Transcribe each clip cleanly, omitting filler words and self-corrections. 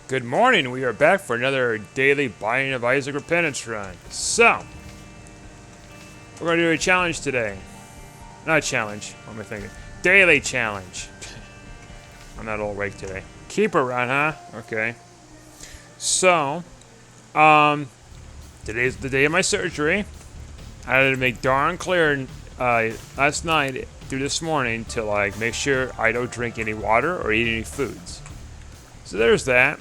Good morning. We are back for another daily Binding of Isaac repentance run. So, we're going to do a challenge today. Not a challenge. What am I thinking? Daily challenge. I'm not all awake today. Keeper run, huh? Okay. So, today's the day of my surgery. I had to make darn clear last night through this morning to make sure I don't drink any water or eat any foods. So there's that.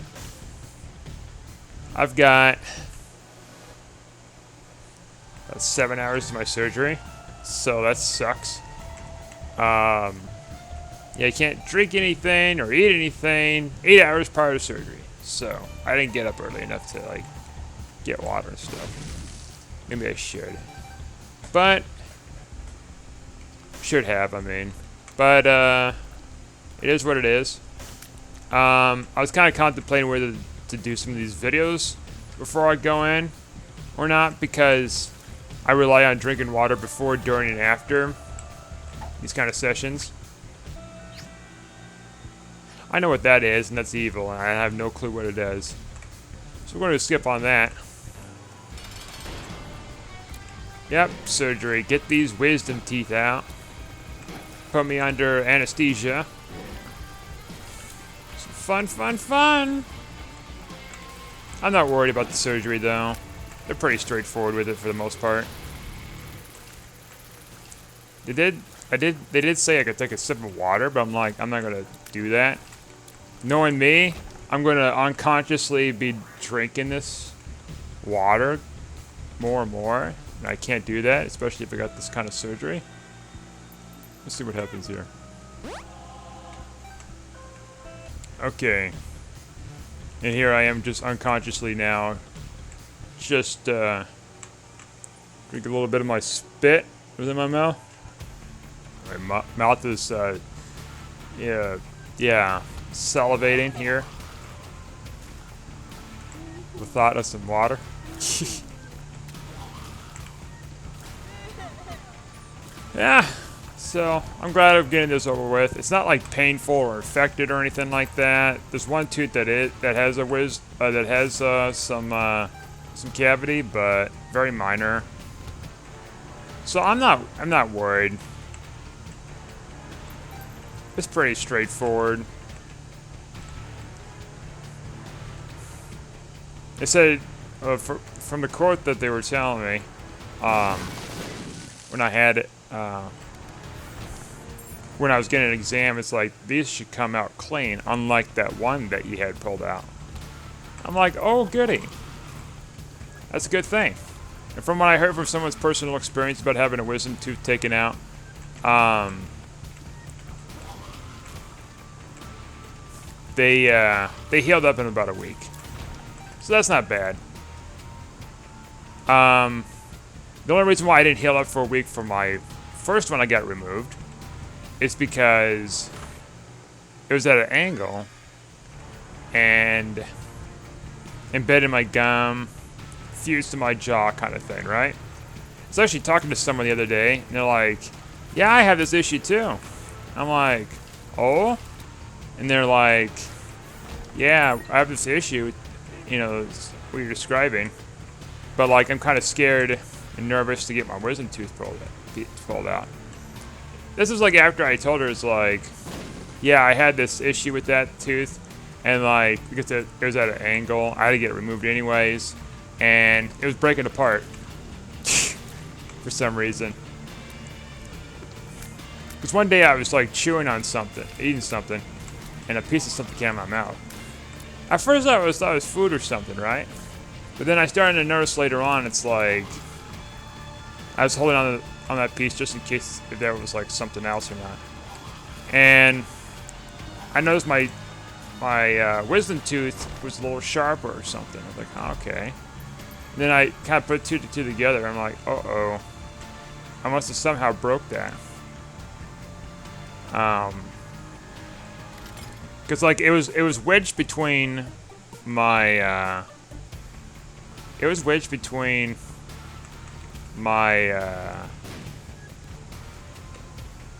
I've got about 7 hours to my surgery, so that sucks. Yeah, you can't drink anything or eat anything 8 hours prior to surgery. So I didn't get up early enough to get water and stuff. Maybe I should, but should have. I mean, but it is what it is. I was kind of contemplating whether to do some of these videos before I go in or not, because I rely on drinking water before, during, and after these kind of sessions. I know what that is, and that's evil, and I have no clue what it is. So we're going to skip on that. Yep, surgery. Get these wisdom teeth out. Put me under anesthesia. Fun, fun, fun! I'm not worried about the surgery, though. They're pretty straightforward with it for the most part. They did say I could take a sip of water, but I'm like, I'm not gonna do that. Knowing me, I'm gonna unconsciously be drinking this water more and more. And I can't do that, especially if I got this kind of surgery. Let's see what happens here. Okay. And here I am just unconsciously now. Just drink a little bit of my spit within my mouth. My mouth is yeah, salivating here. The thought of some water. Yeah. So, I'm glad I'm getting this over with. It's not like painful or infected or anything like that. There's one tooth that has some cavity, but very minor. So I'm not worried. It's pretty straightforward. They said from the quote that they were telling me when I had it. When I was getting an exam, it's like, these should come out clean, unlike that one that you had pulled out. I'm like, oh, goody. That's a good thing. And from what I heard from someone's personal experience about having a wisdom tooth taken out, they healed up in about a week. So that's not bad. The only reason why I didn't heal up for a week for my first one I got removed is because it was at an angle and embedded in my gum, fused to my jaw kind of thing, right? I was actually talking to someone the other day, and they're like, yeah, I have this issue too. I'm like, oh? And they're like, yeah, I have this issue, what you're describing, but I'm kind of scared and nervous to get my wisdom tooth pulled out. This was after I told her, it's yeah, I had this issue with that tooth, and because it was at an angle, I had to get it removed anyways, and it was breaking apart for some reason. Because one day I was chewing on something, eating something, and a piece of something came out of my mouth. At first I thought it was food or something, right? But then I started to notice later on, it's I was holding on that piece just in case if there was something else or not. And I noticed my wisdom tooth was a little sharper or something. I was like, oh, okay. And then I kind of put two to two together. I'm like, uh-oh. I must have somehow broke that. Because it was wedged between my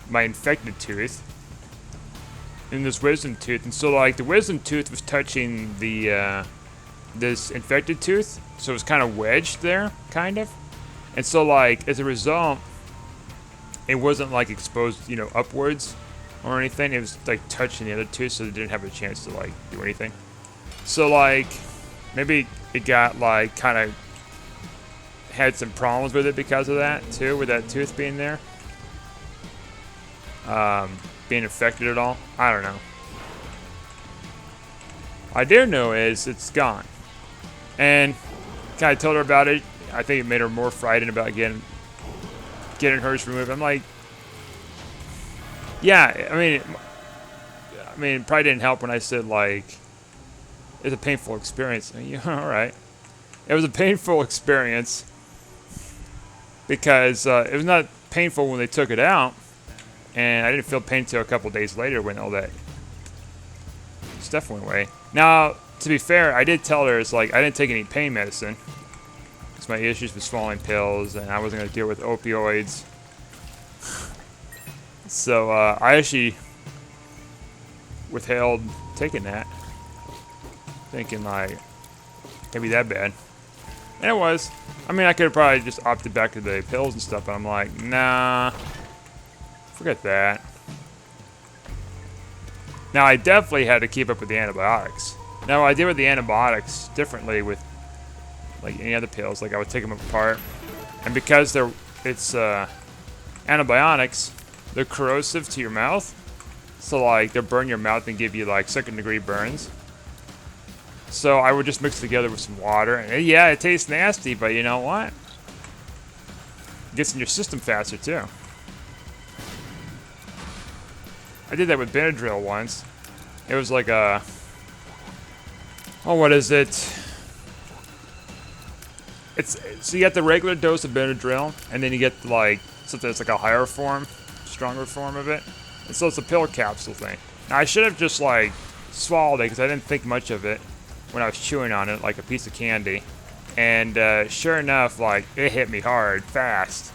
my infected tooth in this wisdom tooth, and so like the wisdom tooth was touching the this infected tooth, so it was kind of wedged there, kind of, and so like as a result, it wasn't like exposed, you know, upwards or anything. It was like touching the other tooth, so they didn't have a chance to like do anything. So like maybe it got like kind of had some problems with it because of that too, with that tooth being there. Being affected at all. I don't know. I do know is it's gone. And kind of told her about it. I think it made her more frightened about getting hers removed. I'm like, yeah, I mean, it probably didn't help when I said like, it's a painful experience. Yeah, all right. It was a painful experience because it was not painful when they took it out, and I didn't feel pain until a couple days later when all that stuff went away. Now, to be fair, I did tell her it's like I didn't take any pain medicine. It's my issues with swallowing pills, and I wasn't going to deal with opioids. So I actually withheld taking that, thinking like, can't be that bad. And it was. I mean, I could have probably just opted back to the pills and stuff, but I'm like, nah, forget that. Now, I definitely had to keep up with the antibiotics. Now, I did with the antibiotics differently with like any other pills. Like I would take them apart, and because it's antibiotics, they're corrosive to your mouth. So like they'll burn your mouth and give you like second-degree burns. So I would just mix it together with some water, and yeah, it tastes nasty, but you know what? It gets in your system faster too. I did that with Benadryl once. It was like a, oh, what is it? So you get the regular dose of Benadryl, and then you get like something that's like a higher form, stronger form of it. And so it's a pill capsule thing. Now I should have just like swallowed it because I didn't think much of it when I was chewing on it like a piece of candy. And sure enough, like it hit me hard, fast.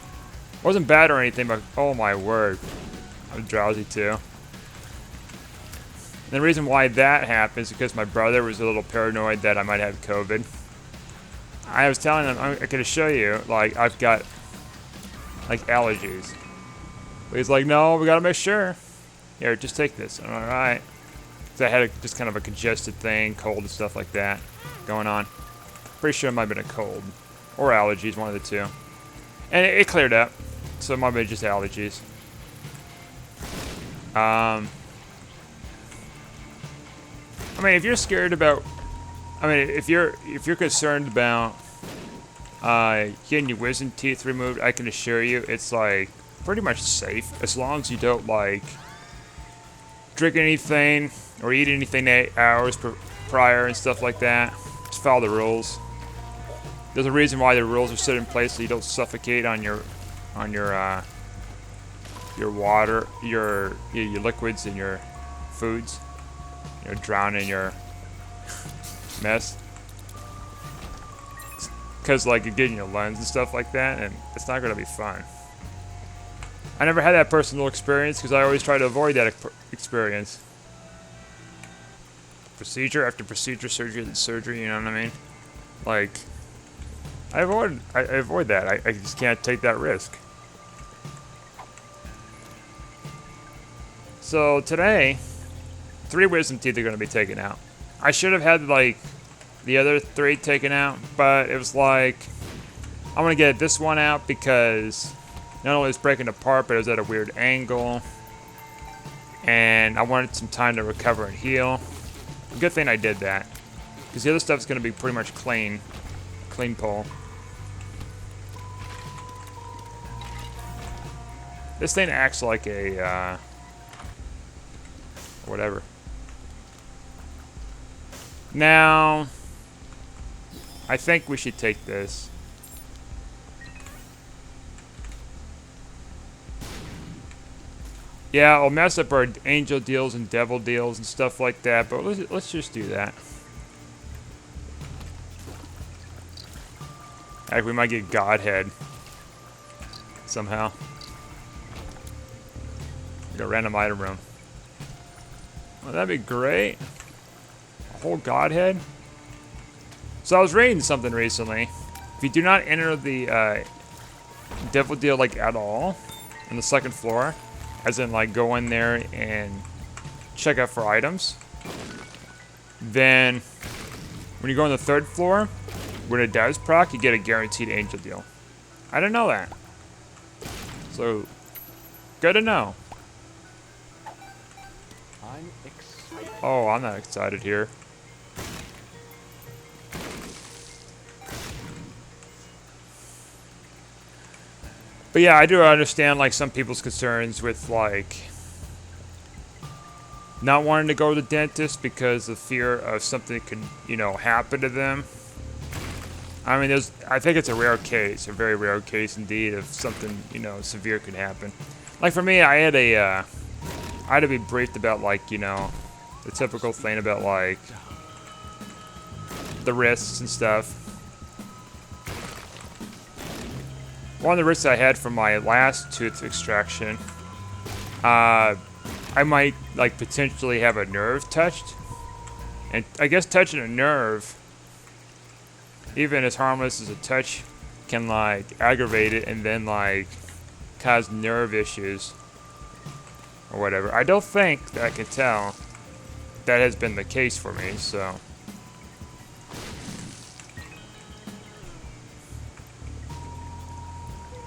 It wasn't bad or anything, but oh my word, I was drowsy too. And the reason why that happened is because my brother was a little paranoid that I might have COVID. I was telling him, I could show you, like I've got like allergies. But he's like, no, we gotta make sure. Here, just take this. I'm all right. So I had just kind of a congested thing, cold and stuff like that going on. Pretty sure it might have been a cold or allergies, one of the two. And it cleared up, so it might have been just allergies. I mean, if you're scared about, if you're concerned about getting your wisdom teeth removed, I can assure you it's like pretty much safe as long as you don't like drink anything or eat anything 8 hours prior and stuff like that. Just follow the rules. There's a reason why the rules are set in place so you don't suffocate on your water, your liquids and your foods. You know, drown in your mess. Because like you get in your lungs and stuff like that, and it's not gonna be fun. I never had that personal experience because I always try to avoid that experience. Procedure after procedure, surgery after surgery, you know what I mean? Like, I avoid that. I just can't take that risk. So today, 3 wisdom teeth are going to be taken out. I should have had like the other 3 taken out, but it was like, I'm going to get this one out because not only is it breaking apart, but it was at a weird angle. And I wanted some time to recover and heal. Good thing I did that. Because the other stuff's going to be pretty much clean pull. This thing acts like a, whatever. Now, I think we should take this. Yeah, I'll mess up our angel deals and devil deals and stuff like that, but let's just do that. Heck, we might get Godhead somehow. Like a random item room. Well, that'd be great. A whole godhead. So I was reading something recently. If you do not enter the Devil Deal like at all on the second floor, as in like go in there and check out for items, then when you go on the third floor, when it does proc, you get a guaranteed angel deal. I didn't know that. So, good to know. I'm excited. Oh, I'm not excited here. But yeah, I do understand like some people's concerns with like not wanting to go to the dentist because of fear of something could, you know, happen to them. I mean, I think it's a rare case, a very rare case indeed, of something, you know, severe could happen. Like for me, I had to be briefed about like, you know, the typical thing about like the risks and stuff. One of the risks I had from my last tooth extraction, I might like potentially have a nerve touched, and I guess touching a nerve, even as harmless as a touch, can like aggravate it and then like cause nerve issues or whatever. I don't think that I can tell that has been the case for me, so.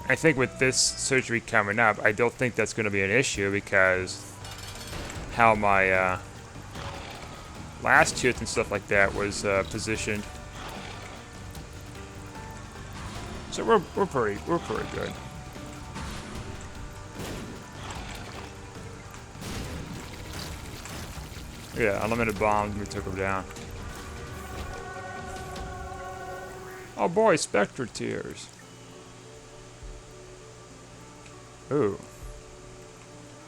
I think with this surgery coming up, I don't think that's going to be an issue because how my last tooth and stuff like that was positioned. So we're pretty good. Yeah, unlimited bombs, we took them down. Oh boy, Spectre Tears. Ooh.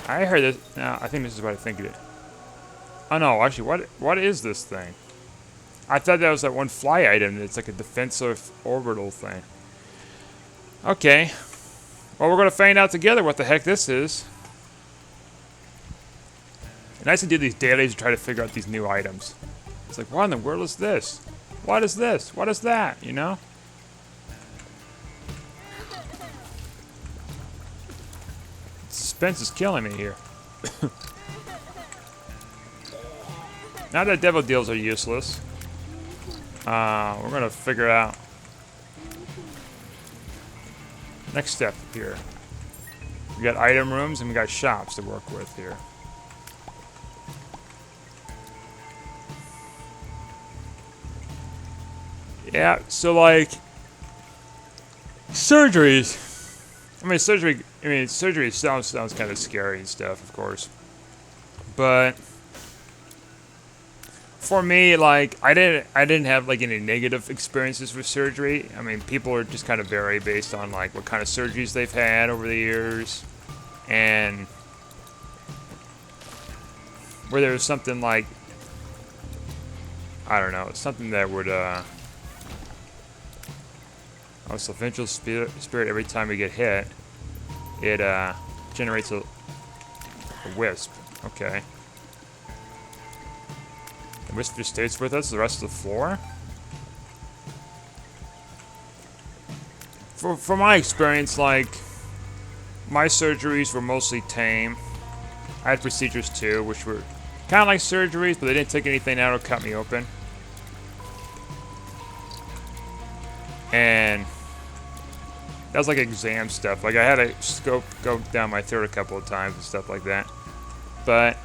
I heard this. No, I think this is what I think it is. Oh no, actually, what is this thing? I thought that was that one fly item. It's like a defensive orbital thing. Okay. Well, we're going to find out together what the heck this is. And I used to do these dailies to try to figure out these new items. It's like, what in the world is this? What is this? What is that? You know? Suspense is killing me here. Now that devil deals are useless, we're going to figure out next step here. We got item rooms and we got shops to work with here. Yeah, so like surgeries. Surgery sounds kind of scary and stuff, of course. But for me, like I didn't have like any negative experiences with surgery. I mean, people are just kind of vary based on like what kind of surgeries they've had over the years, and where there was something like, I don't know, something that would Sylvanthrial Spirit, every time we get hit, it generates a wisp. Okay. The wisp just stays with us the rest of the floor? From my experience, like, my surgeries were mostly tame. I had procedures too, which were kind of like surgeries, but they didn't take anything out or cut me open. And that was like exam stuff. Like I had a scope go down my throat a couple of times and stuff like that. But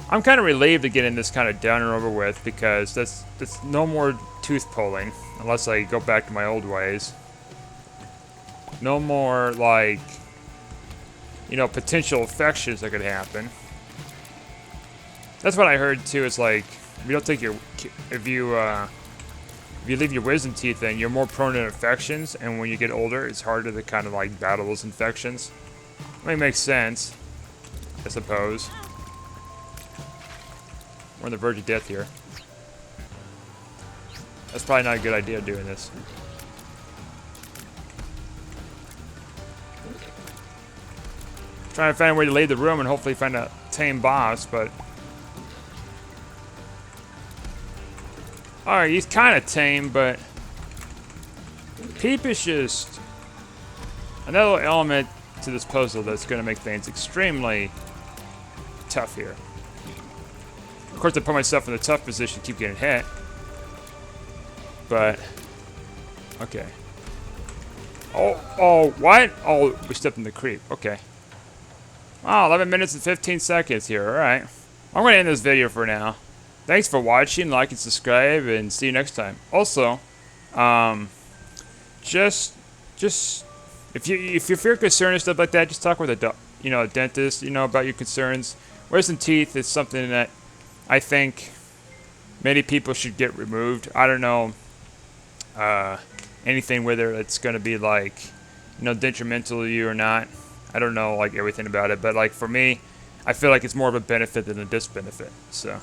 I'm kind of relieved to getting this kind of done and over with because that's no more tooth pulling unless I go back to my old ways. No more like, you know, potential infections that could happen. That's what I heard too. It's like if you don't take your if you leave your wisdom teeth in, you're more prone to infections, and when you get older, it's harder to kind of like battle those infections. I mean, it makes sense, I suppose. We're on the verge of death here. That's probably not a good idea doing this. Trying to find a way to leave the room and hopefully find a tame boss, but... Alright, he's kind of tame, but... Peep is just... another element to this puzzle that's going to make things extremely tough here. Of course, I put myself in the tough position to keep getting hit. But... okay. Oh, what? Oh, we stepped in the creep. Okay. Wow, 11 minutes and 15 seconds here. Alright. I'm going to end this video for now. Thanks for watching. Like and subscribe, and see you next time. Also, just if you feel concerned and stuff like that, just talk with a dentist, about your concerns. Wisdom teeth is something that I think many people should get removed. I don't know anything whether it's going to be like, detrimental to you or not. I don't know like everything about it, but like for me, I feel like it's more of a benefit than a disbenefit. So,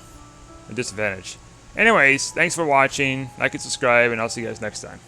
a disadvantage. Anyways, thanks for watching. Like and subscribe, and I'll see you guys next time.